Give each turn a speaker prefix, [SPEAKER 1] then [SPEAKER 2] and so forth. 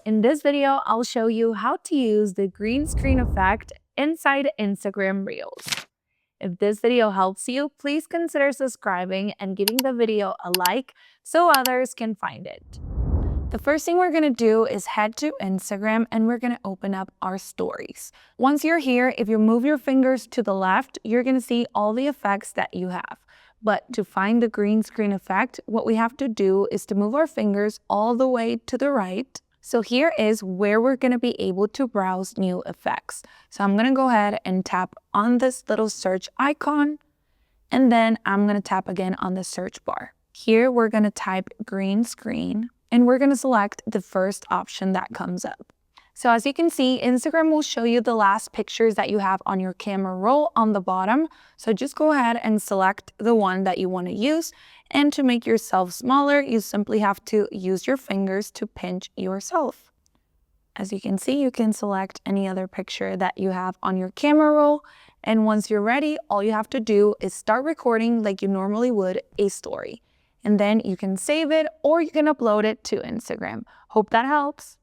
[SPEAKER 1] In this video, I'll show you how to use the green screen effect inside Instagram Reels. If this video helps you, please consider subscribing and giving the video a like so others can find it. The first thing we're going to do is head to Instagram and we're going to open up our stories. Once you're here, if you move your fingers to the left, you're going to see all the effects that you have. But to find the green screen effect, what we have to do is to move our fingers all the way to the right. So here is where we're going to be able to browse new effects. So I'm going to go ahead and tap on this little search icon, and then I'm going to tap again on the search bar. Here we're going to type green screen, and we're going to select the first option that comes up. So as you can see, Instagram will show you the last pictures that you have on your camera roll on the bottom. So just go ahead and select the one that you want to use. And to make yourself smaller, you simply have to use your fingers to pinch yourself. As you can see, you can select any other picture that you have on your camera roll. And once you're ready, all you have to do is start recording like you normally would a story. And then you can save it or you can upload it to Instagram. Hope that helps.